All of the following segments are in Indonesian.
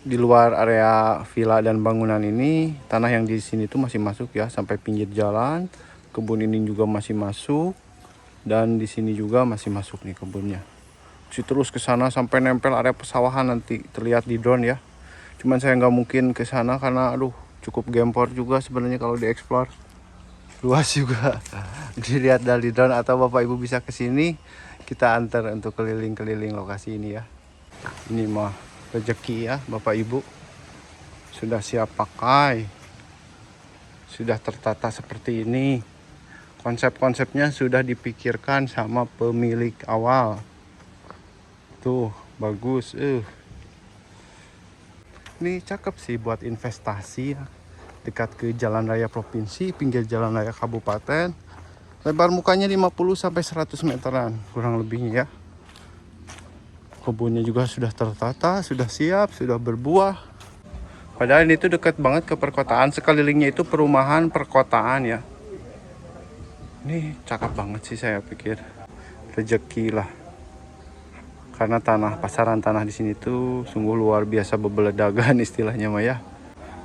di luar area villa dan bangunan ini, tanah yang di sini tuh masih masuk ya sampai pinggir jalan. Kebun ini juga masih masuk dan di sini juga masih masuk nih kebunnya. Masih terus ke sana sampai nempel area pesawahan, nanti terlihat di drone ya. Cuman saya nggak mungkin ke sana karena aduh cukup gempor juga sebenarnya kalau dieksplor. Luas juga. Dilihat dari drone atau Bapak Ibu bisa ke sini, kita antar untuk keliling-keliling lokasi ini ya. Ini mah rezeki ya Bapak Ibu. Sudah siap pakai. Sudah tertata seperti ini. Konsep-konsepnya sudah dipikirkan sama pemilik awal. Tuh, bagus. Ini cakep sih buat investasi ya. Dekat ke jalan raya provinsi, pinggir jalan raya kabupaten. Lebar mukanya 50 sampai 100 meteran kurang lebihnya ya. Kebunnya juga sudah tertata, sudah siap, sudah berbuah. Padahal ini tuh dekat banget ke perkotaan, sekelilingnya itu perumahan perkotaan ya. Ini cakep banget sih, saya pikir rezeki lah. Karena pasaran tanah di sini tuh sungguh luar biasa bebeledagan istilahnya mah ya.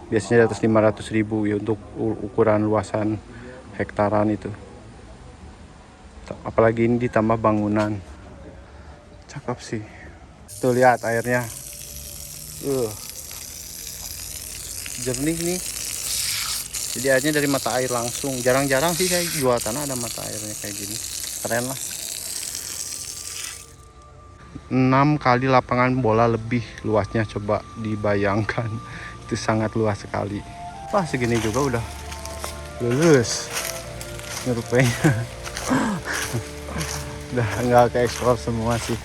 Biasanya di atas 500.000 ya untuk ukuran luasan hektaran itu. Apalagi ini ditambah bangunan. Cakep sih. Tuh lihat airnya. Jernih nih. Jadi airnya dari mata air langsung. Jarang-jarang sih saya jual tanah ada mata airnya kayak gini. Keren lah. 6 kali lapangan bola lebih luasnya, coba dibayangkan. Itu sangat luas sekali. Wah, segini juga udah lulus rupanya. Udah nggak ke ekspor semua sih.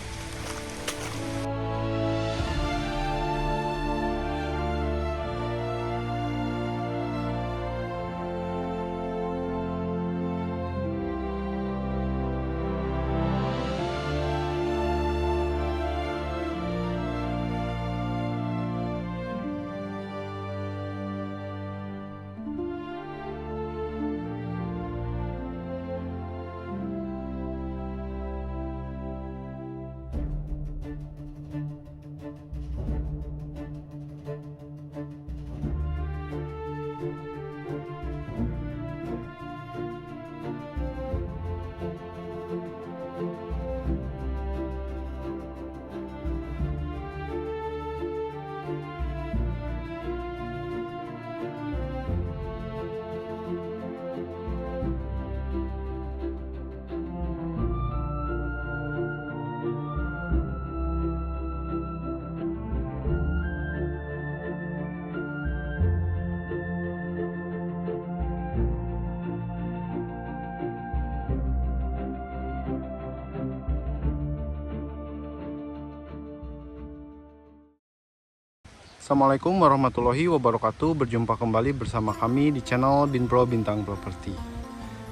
Assalamualaikum warahmatullahi wabarakatuh. Berjumpa kembali bersama kami di channel Binpro Bintang Properti.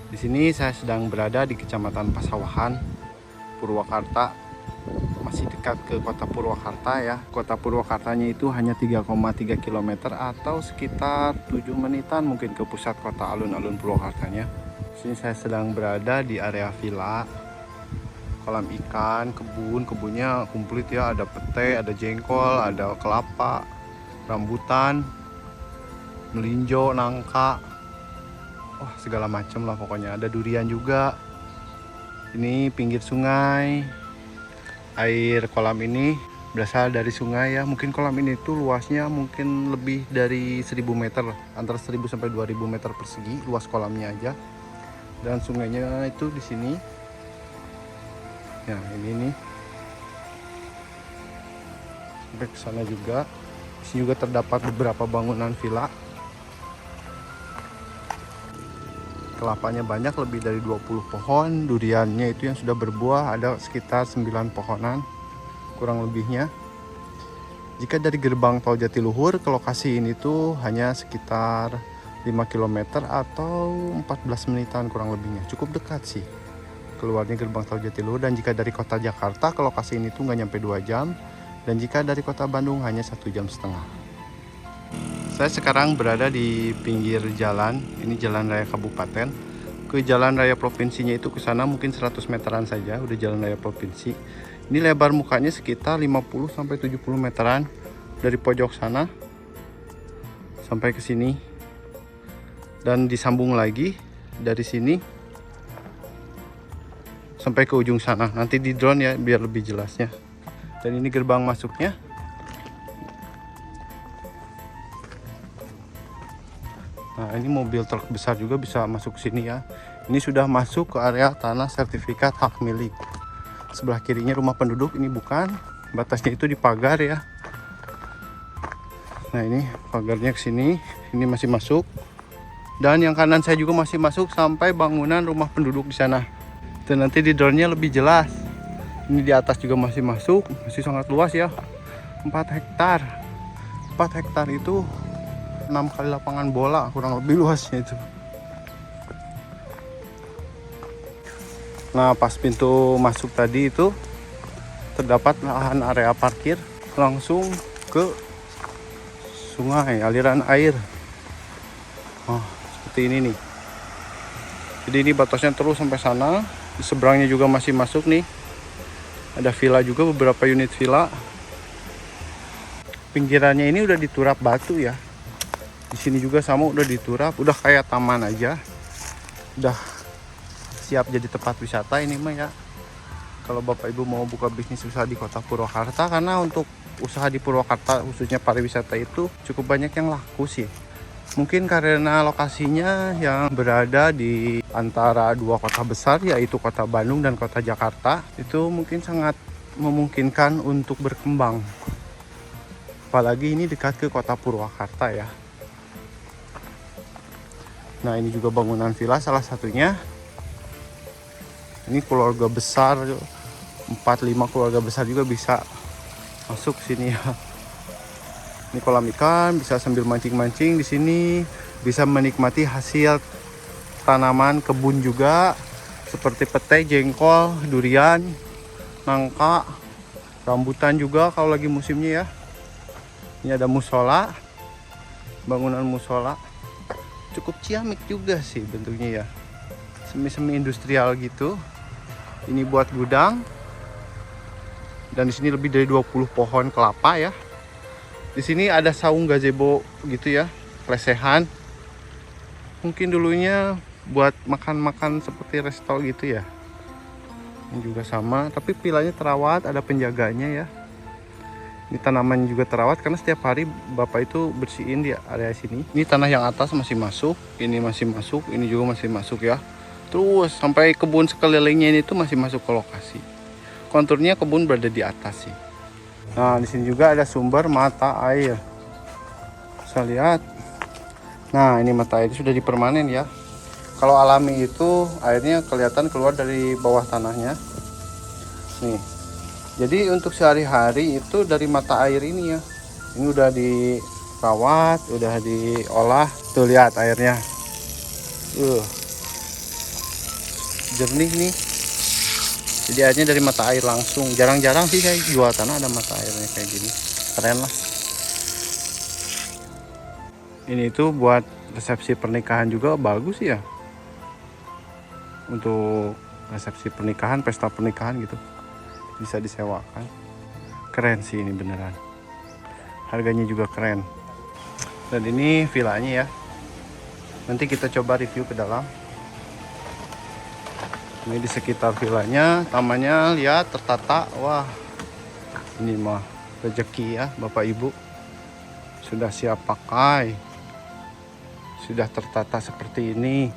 Di sini saya sedang berada di Kecamatan Pasawahan, Purwakarta. Masih dekat ke Kota Purwakarta ya. Kota Purwakartanya itu hanya 3,3 km atau sekitar 7 menitan mungkin ke pusat kota alun-alun Purwakartanya. Di sini saya sedang berada di area villa, kolam ikan, kebunnya komplit ya, ada pete, ada jengkol, ada kelapa, rambutan, melinjo, nangka, wah segala macam lah pokoknya. Ada durian juga. Ini pinggir sungai. Air kolam ini berasal dari sungai ya. Mungkin kolam ini tuh luasnya mungkin lebih dari 1000 meter, antara 1000 sampai 2000 meter persegi luas kolamnya aja. Dan sungainya itu di sini. Ya ini nih. Sampai ke sana juga. Di sini juga terdapat beberapa bangunan villa. Kelapanya banyak, lebih dari 20 pohon. Duriannya itu yang sudah berbuah ada sekitar 9 pohonan kurang lebihnya. Jika dari gerbang tol Jatiluhur ke lokasi ini tuh hanya sekitar 5 km atau 14 menitan kurang lebihnya. Cukup dekat sih keluarnya gerbang tol Jatiluhur. Dan jika dari kota Jakarta ke lokasi ini tuh nggak nyampe 2 jam. Dan jika dari kota Bandung hanya 1,5 jam. Saya sekarang berada di pinggir jalan. Ini jalan raya kabupaten. Ke jalan raya provinsinya itu ke sana mungkin 100 meteran saja udah jalan raya provinsi. Ini lebar mukanya sekitar 50 sampai 70 meteran. dari pojok sana sampai ke sini dan disambung lagi dari sini sampai ke ujung sana. Nanti di drone ya biar lebih jelasnya. Dan ini gerbang masuknya. Nah, ini mobil truk besar juga bisa masuk sini ya. Ini sudah masuk ke area tanah sertifikat hak milik. Sebelah kirinya rumah penduduk, ini bukan. Batasnya itu di pagar ya. Nah, ini pagarnya ke sini. Ini masih masuk. Dan yang kanan saya juga masih masuk sampai bangunan rumah penduduk di sana. Dan nanti di drone-nya lebih jelas. Ini di atas juga masih masuk, masih sangat luas ya. 4 hektar. 4 hektar itu 6 kali lapangan bola, kurang lebih luasnya itu. Nah, pas pintu masuk tadi itu terdapat lahan area parkir langsung ke sungai, aliran air. Oh, seperti ini nih. Jadi ini batasnya terus sampai sana. Di seberangnya juga masih masuk nih. Ada villa juga, beberapa unit villa. Pinggirannya ini udah diturap batu ya. Di sini juga sama udah diturap, udah kayak taman aja. Udah siap jadi tempat wisata ini mah ya. Kalau Bapak Ibu mau buka bisnis usaha di Kota Purwakarta, karena untuk usaha di Purwakarta khususnya pariwisata itu cukup banyak yang laku sih. Mungkin karena lokasinya yang berada di antara dua kota besar, yaitu Kota Bandung dan Kota Jakarta, itu mungkin sangat memungkinkan untuk berkembang. Apalagi ini dekat ke Kota Purwakarta ya. Nah, ini juga bangunan villa salah satunya. Ini keluarga besar, 4-5 keluarga besar juga bisa masuk sini ya. Ini kolam ikan, bisa sambil mancing-mancing di sini, bisa menikmati hasil tanaman kebun juga seperti petai, jengkol, durian, nangka, rambutan juga kalau lagi musimnya ya. Ini ada musola, bangunan musola. Cukup ciamik juga sih bentuknya ya. Semi-semi industrial gitu. Ini buat gudang. Dan di sini lebih dari 20 pohon kelapa ya. Di sini ada saung gazebo gitu ya, lesehan. Mungkin dulunya buat makan-makan seperti resto gitu ya. Ini juga sama, tapi villanya terawat, ada penjaganya ya. Ini tanaman juga terawat karena setiap hari Bapak itu bersihin di area sini. Ini tanah yang atas masih masuk, ini masih masuk, ini juga masih masuk ya. Terus sampai kebun sekelilingnya ini tuh masih masuk ke lokasi. Konturnya kebun berada di atas sih. Nah, di sini juga ada sumber mata air. Bisa lihat. Nah, ini mata air sudah dipermanen ya. Kalau alami itu airnya kelihatan keluar dari bawah tanahnya. Nih. Jadi untuk sehari-hari itu dari mata air ini ya. Ini udah dirawat, udah diolah. Tuh lihat airnya. Jernih nih. Jadi airnya dari mata air langsung. Jarang-jarang sih saya jual tanah ada mata airnya kayak gini. Keren lah. Ini tuh buat resepsi pernikahan juga bagus ya. Untuk resepsi pernikahan, pesta pernikahan gitu. Bisa disewakan. Keren sih ini beneran. Harganya juga keren. Dan ini villanya ya. Nanti kita coba review ke dalam. Ini di sekitar villanya, tamannya lihat tertata. Wah, ini mah rezeki ya Bapak Ibu. Sudah siap pakai. Sudah tertata seperti ini.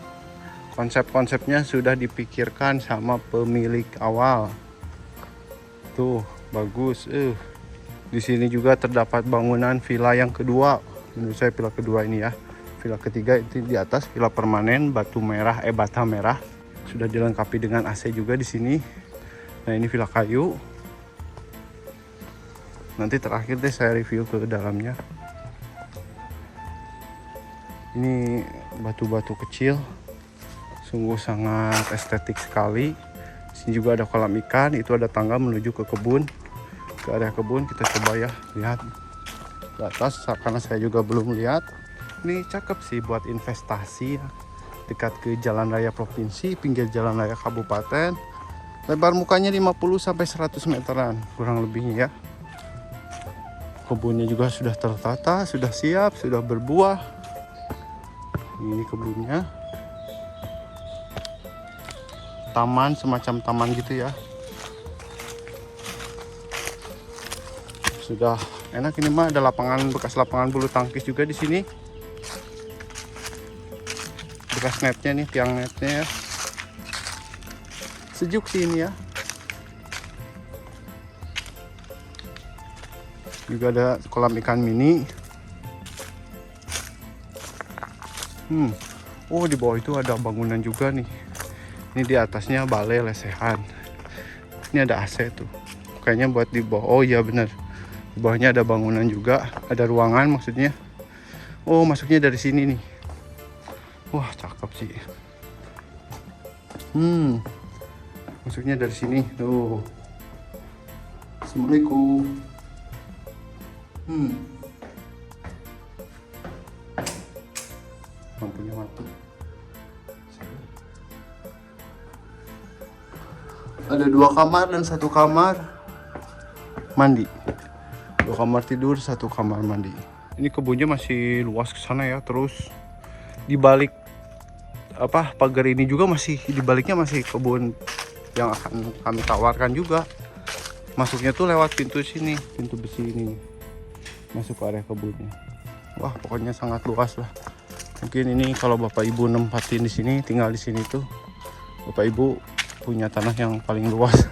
Konsep-konsepnya sudah dipikirkan sama pemilik awal. Tuh, bagus. Di sini juga terdapat bangunan villa yang kedua. Menurut saya villa kedua ini ya. Villa ketiga itu di atas, villa permanen batu merah, bata merah. Sudah dilengkapi dengan AC juga di sini. Nah, ini villa kayu. Nanti terakhir deh saya review ke dalamnya. Ini batu-batu kecil. Sungguh sangat estetik sekali. Di sini juga ada kolam ikan. Itu ada tangga menuju ke kebun. Ke area kebun kita coba ya lihat ke atas karena saya juga belum lihat. Ini cakep sih buat investasi ya. Dekat ke jalan raya provinsi, pinggir jalan raya kabupaten. Lebar mukanya 50 sampai 100 meteran kurang lebihnya ya. Kebunnya juga sudah tertata, sudah siap, sudah berbuah. Ini kebunnya. Taman, semacam taman gitu ya. Sudah enak ini mah, ada lapangan, bekas lapangan bulu tangkis juga di sini. Bekas netnya nih, tiang netnya ya. Sejuk sih ini ya. Juga ada kolam ikan mini. Oh, di bawah itu ada bangunan juga nih. Ini di atasnya balai lesehan. Ini ada AC tuh. Kayaknya buat di bawah. Oh iya bener. Di bawahnya ada bangunan juga. Ada ruangan maksudnya. Oh, masuknya dari sini nih. Wah, cakep sih. Masuknya dari sini. Tuh. Assalamualaikum. Lampunya mati. Ada 2 kamar dan 1 kamar mandi. 2 kamar tidur, 1 kamar mandi. Ini kebunnya masih luas ke sana ya. Terus di balik pagar ini juga masih, di baliknya masih kebun yang akan kami tawarkan juga. Masuknya tuh lewat pintu sini, pintu besi ini. Masuk ke area kebunnya. Wah, pokoknya sangat luas lah. Mungkin ini kalau Bapak Ibu nempatin di sini, tinggal di sini tuh, Bapak Ibu punya tanah yang paling luas.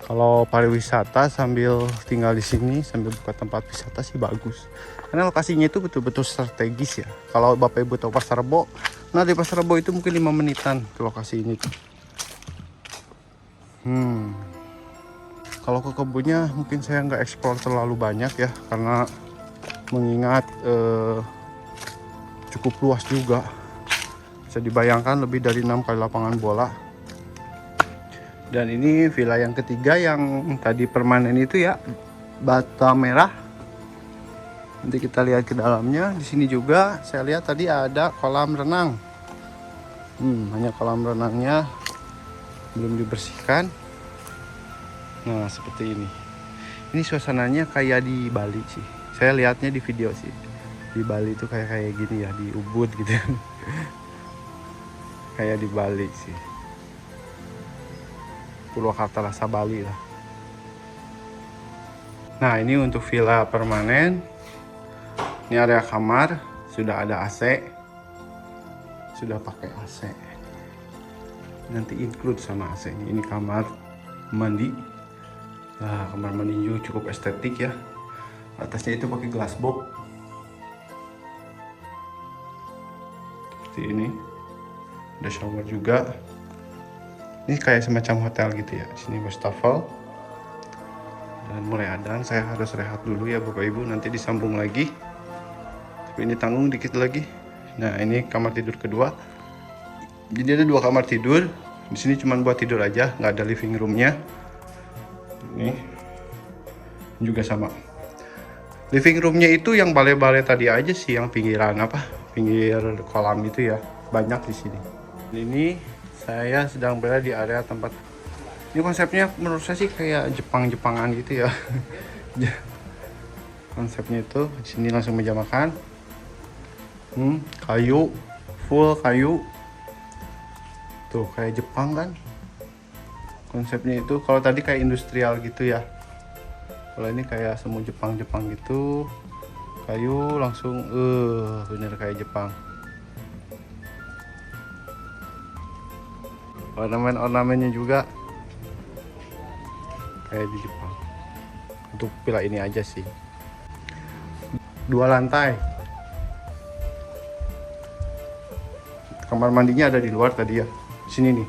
Kalau pariwisata sambil tinggal di sini, sambil buka tempat wisata sih bagus. Karena lokasinya itu betul-betul strategis ya. Kalau Bapak Ibu tahu Pasar Rebo, nah di Pasar Rebo itu mungkin 5 menitan ke lokasi ini tuh. Kalau ke kebunnya mungkin saya nggak eksplor terlalu banyak ya, karena mengingat cukup luas juga. Bisa dibayangkan lebih dari 6 kali lapangan bola. Dan ini villa yang ketiga yang tadi permanen itu ya, bata merah. Nanti kita lihat ke dalamnya. Di sini juga saya lihat tadi ada kolam renang. Hanya kolam renangnya belum dibersihkan. Nah, seperti ini. Ini suasananya kayak di Bali sih. Saya lihatnya di video sih. Di Bali itu kayak gini ya, di Ubud gitu. Kayak di Bali sih. Purwakarta rasa Bali lah. Nah, ini untuk villa permanen. Ini area kamar, sudah ada AC. Sudah pakai AC. Nanti include sama AC-nya. Ini kamar mandi. Nah, kamar mandi juga cukup estetik ya. Atasnya itu pakai glass box. Seperti ini. Ada shower juga. Ini kayak semacam hotel gitu ya. Di sini wastafel. Dan mulai adzan, saya harus rehat dulu ya Bapak Ibu, nanti disambung lagi. Tapi ini tanggung dikit lagi. Nah, ini kamar tidur kedua. Jadi ada 2 kamar tidur. Di sini cuma buat tidur aja, nggak ada living roomnya. Ini juga sama. Living roomnya itu yang balai-balai tadi aja sih, yang pinggiran pinggir kolam itu ya, banyak di sini. Ini saya sedang berada di area tempat. Ini konsepnya menurut saya sih kayak Jepang-Jepangan gitu ya. Konsepnya itu di sini langsung meja makan. Kayu, full kayu. Tuh kayak Jepang kan. Konsepnya itu kalau tadi kayak industrial gitu ya. Kalau ini kayak semu Jepang-Jepang gitu. Kayu langsung bener kayak Jepang. Ornamen-ornamennya juga kayak di Jepang. Untuk villa ini aja sih. 2 lantai. Kamar mandinya ada di luar tadi ya. Sini nih.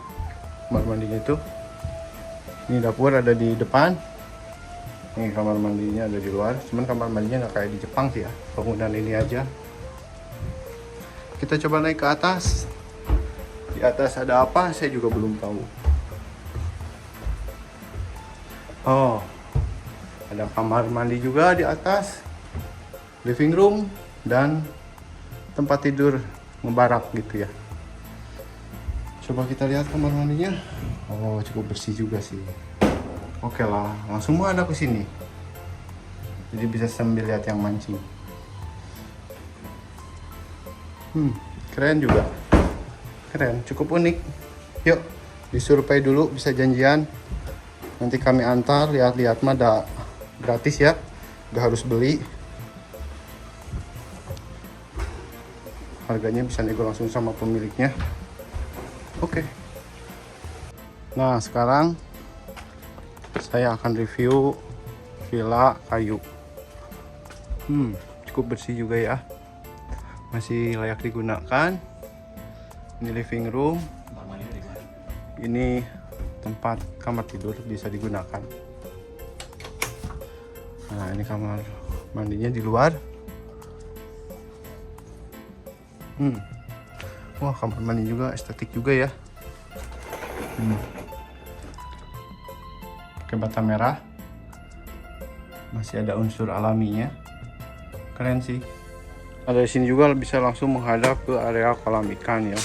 Kamar mandinya itu. Ini dapur ada di depan. Ini kamar mandinya ada di luar. Cuman kamar mandinya nggak kayak di Jepang sih ya. Bangunan ini aja. Kita coba naik ke atas. Di atas ada apa? Saya juga belum tahu. Oh, ada kamar mandi juga di atas. Living room dan tempat tidur ngebarak gitu ya. Coba kita lihat kamar mandinya. Oh, cukup bersih juga sih. Oke lah, langsung mau ada ke sini. Jadi bisa sambil lihat yang mancing. Keren juga. Keren, cukup unik. Yuk, disurvei dulu, bisa janjian. Nanti kami antar, lihat-lihat mah gratis ya. Gak harus beli. Harganya bisa nego langsung sama pemiliknya. Oke. Nah, sekarang saya akan review villa kayu. Cukup bersih juga ya. Masih layak digunakan. Ini living room. Ini tempat kamar tidur bisa digunakan. Nah, ini kamar mandinya di luar. Wah, kamar mandi juga estetik juga ya. Pakai bata merah. Masih ada unsur alaminya. Keren sih. Ada di sini juga bisa langsung menghadap ke area kolam ikan ya.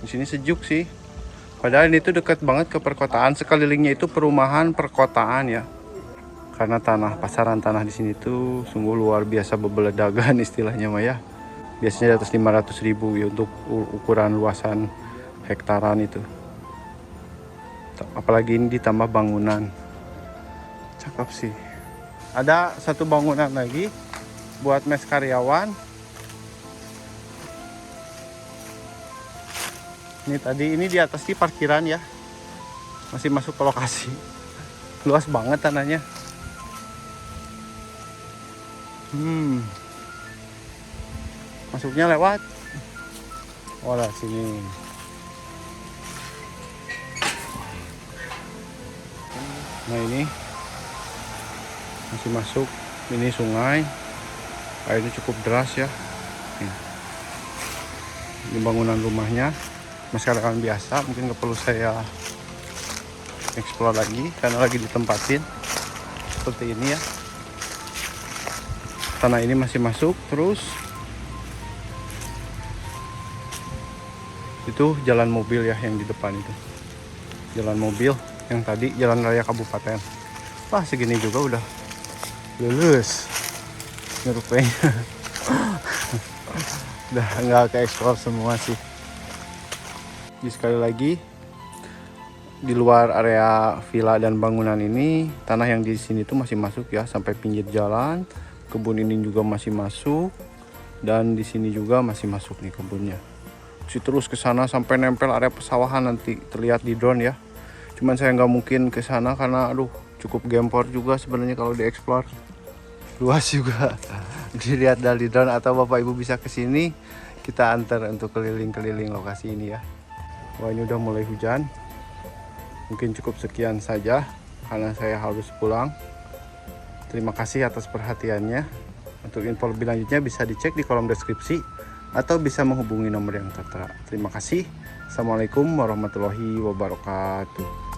Di sini sejuk sih. Padahal ini tuh dekat banget ke perkotaan. Sekelilingnya itu perumahan perkotaan ya. Karena pasaran tanah di sini tuh sungguh luar biasa bebeledagan istilahnya mah ya. Biasanya di atas 500.000 ya untuk ukuran luasan hektaran itu. Apalagi ini ditambah bangunan. Cakep sih. Ada satu bangunan lagi buat mes karyawan. Ini di atas di parkiran ya. Masih masuk ke lokasi. Luas banget tanahnya. Masuknya lewat. Oh lah sini. Nah ini masih masuk. Ini sungai. Airnya cukup deras ya. Ini bangunan rumahnya. Masyarakat biasa, mungkin nggak perlu saya explore lagi karena lagi ditempatin seperti ini ya. Tanah ini masih masuk terus. Itu jalan mobil ya yang di depan itu. Jalan mobil yang tadi jalan raya kabupaten. Wah, segini juga udah lulus ngerupanya. Udah nggak ke explore semua sih. Jadi sekali lagi di luar area villa dan bangunan ini, tanah yang di sini tuh masih masuk ya sampai pinggir jalan. Kebun ini juga masih masuk dan di sini juga masih masuk nih kebunnya. Terus ke sana sampai nempel area pesawahan nanti terlihat di drone ya. Cuman saya nggak mungkin ke sana karena aduh cukup gempor juga sebenarnya kalau dieksplor. Luas juga. Dilihat dari drone atau Bapak Ibu bisa ke sini, kita antar untuk keliling-keliling lokasi ini ya. Wah, ini udah mulai hujan. Mungkin cukup sekian saja karena saya harus pulang. Terima kasih atas perhatiannya. Untuk info lebih lanjutnya bisa dicek di kolom deskripsi atau bisa menghubungi nomor yang tertera. Terima kasih. Assalamualaikum warahmatullahi wabarakatuh.